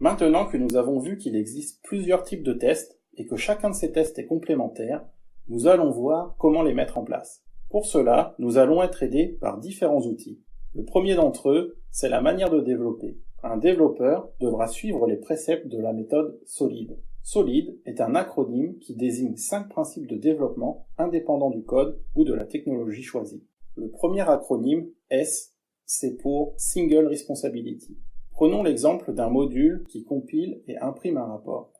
Maintenant que nous avons vu qu'il existe plusieurs types de tests et que chacun de ces tests est complémentaire, nous allons voir comment les mettre en place. Pour cela, nous allons être aidés par différents outils. Le premier d'entre eux, c'est la manière de développer. Un développeur devra suivre les préceptes de la méthode SOLID. SOLID est un acronyme qui désigne 5 principes de développement indépendants du code ou de la technologie choisie. Le premier acronyme, S, c'est pour Single Responsibility. Prenons l'exemple d'un module qui compile et imprime un rapport.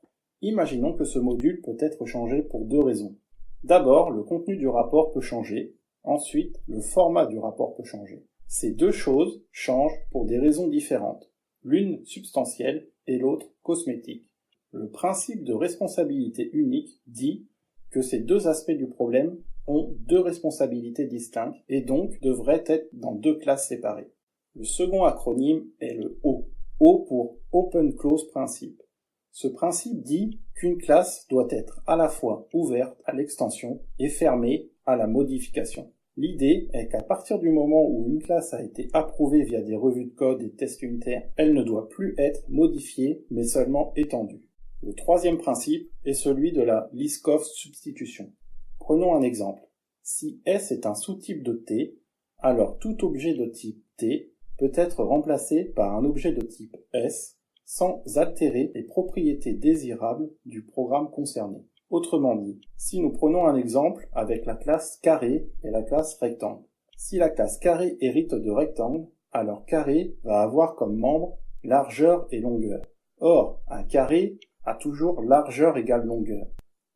Imaginons que ce module peut être changé pour 2 raisons. D'abord, le contenu du rapport peut changer. Ensuite, le format du rapport peut changer. Ces 2 choses changent pour des raisons différentes, l'une substantielle et l'autre cosmétique. Le principe de responsabilité unique dit que ces 2 aspects du problème ont 2 responsabilités distinctes et donc devraient être dans 2 classes séparées. Le second acronyme est le O. O pour Open Close Principe. Ce principe dit qu'une classe doit être à la fois ouverte à l'extension et fermée à la modification. L'idée est qu'à partir du moment où une classe a été approuvée via des revues de code et tests unitaires, elle ne doit plus être modifiée mais seulement étendue. Le troisième principe est celui de la Liskov substitution. Prenons un exemple. Si S est un sous-type de T, alors tout objet de type T peut être remplacé par un objet de type S sans altérer les propriétés désirables du programme concerné. Autrement dit, si nous prenons un exemple avec la classe carré et la classe rectangle. Si la classe carré hérite de rectangle, alors carré va avoir comme membre largeur et longueur. Or, un carré a toujours largeur égale longueur.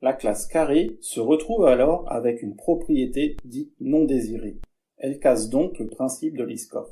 La classe carré se retrouve alors avec une propriété dite non désirée. Elle casse donc le principe de Liskov.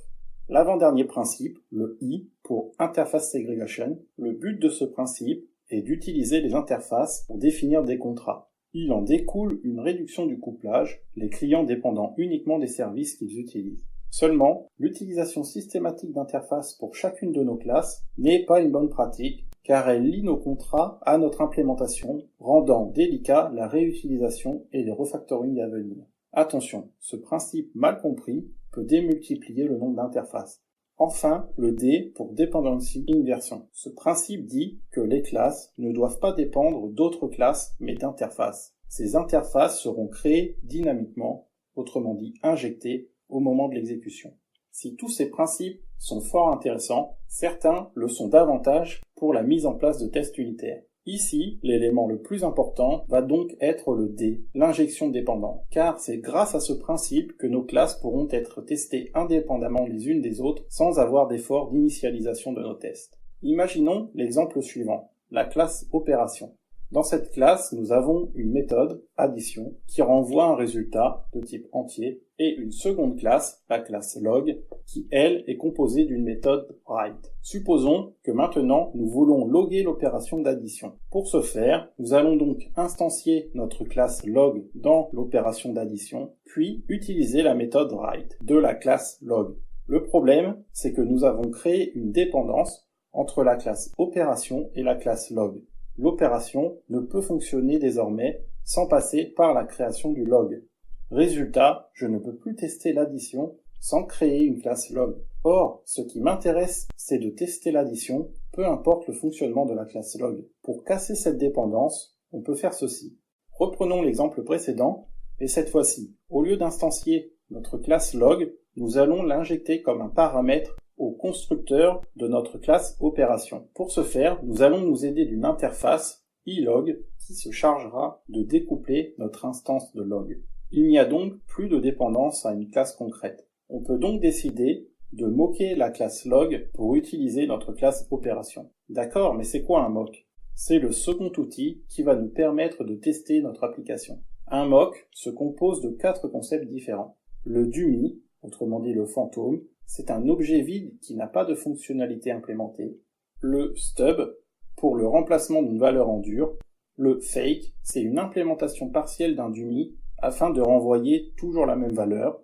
L'avant-dernier principe, le I, pour Interface Segregation, le but de ce principe est d'utiliser les interfaces pour définir des contrats. Il en découle une réduction du couplage, les clients dépendant uniquement des services qu'ils utilisent. Seulement, l'utilisation systématique d'interfaces pour chacune de nos classes n'est pas une bonne pratique, car elle lie nos contrats à notre implémentation, rendant délicat la réutilisation et le refactoring à venir. Attention, ce principe mal compris peut démultiplier le nombre d'interfaces. Enfin, le D pour Dependency Inversion. Ce principe dit que les classes ne doivent pas dépendre d'autres classes, mais d'interfaces. Ces interfaces seront créées dynamiquement, autrement dit injectées, au moment de l'exécution. Si tous ces principes sont fort intéressants, certains le sont davantage pour la mise en place de tests unitaires. Ici, l'élément le plus important va donc être le D, l'injection dépendante, car c'est grâce à ce principe que nos classes pourront être testées indépendamment les unes des autres sans avoir d'effort d'initialisation de nos tests. Imaginons l'exemple suivant, la classe opération. Dans cette classe, nous avons une méthode, addition, qui renvoie un résultat de type entier, et une seconde classe, la classe log, qui, elle, est composée d'une méthode write. Supposons que maintenant, nous voulons loguer l'opération d'addition. Pour ce faire, nous allons donc instancier notre classe log dans l'opération d'addition, puis utiliser la méthode write de la classe log. Le problème, c'est que nous avons créé une dépendance entre la classe opération et la classe log. L'opération ne peut fonctionner désormais sans passer par la création du log. Résultat, je ne peux plus tester l'addition sans créer une classe log. Or, ce qui m'intéresse, c'est de tester l'addition, peu importe le fonctionnement de la classe log. Pour casser cette dépendance, on peut faire ceci. Reprenons l'exemple précédent, et cette fois-ci, au lieu d'instancier notre classe log, nous allons l'injecter comme un paramètre au constructeur de notre classe opération. Pour ce faire, nous allons nous aider d'une interface ilog qui se chargera de découpler notre instance de log. Il n'y a donc plus de dépendance à une classe concrète. On peut donc décider de moquer la classe log pour utiliser notre classe opération. D'accord, mais c'est quoi un mock? C'est le second outil qui va nous permettre de tester notre application. Un mock se compose de 4 concepts différents. Le dummy, autrement dit le fantôme, c'est un objet vide qui n'a pas de fonctionnalité implémentée. Le stub, pour le remplacement d'une valeur en dur. Le fake, c'est une implémentation partielle d'un dummy afin de renvoyer toujours la même valeur.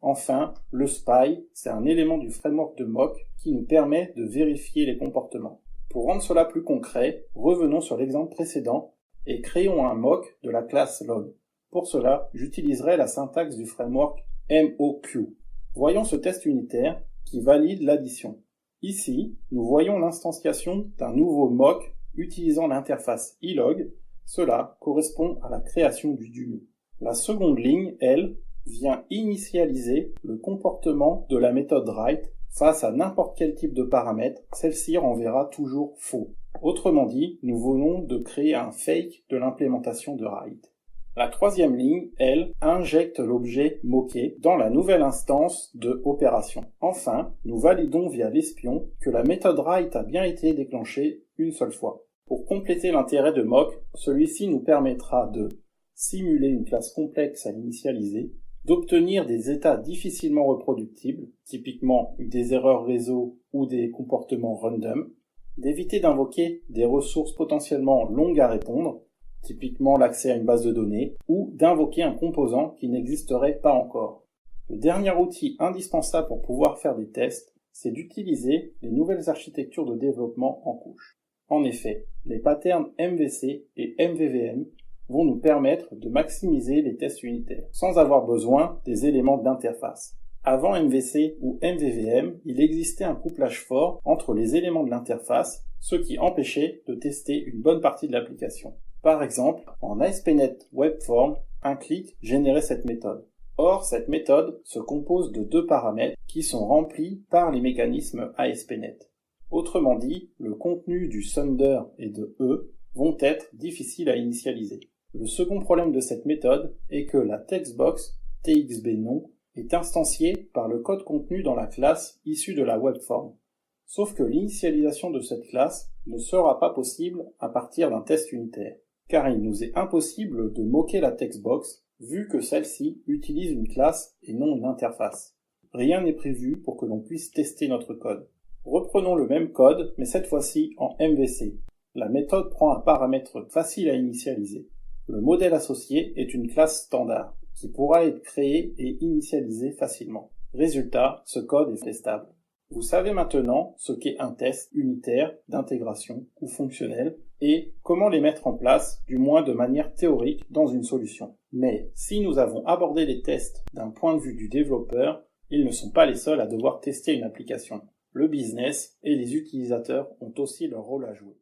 Enfin, le spy, c'est un élément du framework de mock qui nous permet de vérifier les comportements. Pour rendre cela plus concret, revenons sur l'exemple précédent et créons un mock de la classe log. Pour cela, j'utiliserai la syntaxe du framework MOQ. Voyons ce test unitaire qui valide l'addition. Ici, nous voyons l'instanciation d'un nouveau mock utilisant l'interface ilog. Cela correspond à la création du dummy. La seconde ligne, elle, vient initialiser le comportement de la méthode write face à n'importe quel type de paramètre. Celle-ci renverra toujours faux. Autrement dit, nous venons de créer un fake de l'implémentation de write. La troisième ligne, elle, injecte l'objet moqué dans la nouvelle instance de opération. Enfin, nous validons via l'espion que la méthode write a bien été déclenchée une seule fois. Pour compléter l'intérêt de mock, celui-ci nous permettra de simuler une classe complexe à initialiser, d'obtenir des états difficilement reproductibles, typiquement des erreurs réseau ou des comportements random, d'éviter d'invoquer des ressources potentiellement longues à répondre, typiquement l'accès à une base de données, ou d'invoquer un composant qui n'existerait pas encore. Le dernier outil indispensable pour pouvoir faire des tests, c'est d'utiliser les nouvelles architectures de développement en couche. En effet, les patterns MVC et MVVM vont nous permettre de maximiser les tests unitaires, sans avoir besoin des éléments d'interface. Avant MVC ou MVVM, il existait un couplage fort entre les éléments de l'interface, ce qui empêchait de tester une bonne partie de l'application. Par exemple, en ASP.NET Webform, un clic générait cette méthode. Or, cette méthode se compose de deux paramètres qui sont remplis par les mécanismes ASP.NET. Autrement dit, le contenu du sender et de E vont être difficiles à initialiser. Le second problème de cette méthode est que la textbox txbNon est instanciée par le code contenu dans la classe issue de la webform. Sauf que l'initialisation de cette classe ne sera pas possible à partir d'un test unitaire, car il nous est impossible de moquer la textbox vu que celle-ci utilise une classe et non une interface. Rien n'est prévu pour que l'on puisse tester notre code. Reprenons le même code, mais cette fois-ci en MVC. La méthode prend un paramètre facile à initialiser. Le modèle associé est une classe standard, qui pourra être créée et initialisée facilement. Résultat, ce code est testable. Vous savez maintenant ce qu'est un test unitaire, d'intégration ou fonctionnel, et comment les mettre en place, du moins de manière théorique, dans une solution. Mais si nous avons abordé les tests d'un point de vue du développeur, ils ne sont pas les seuls à devoir tester une application. Le business et les utilisateurs ont aussi leur rôle à jouer.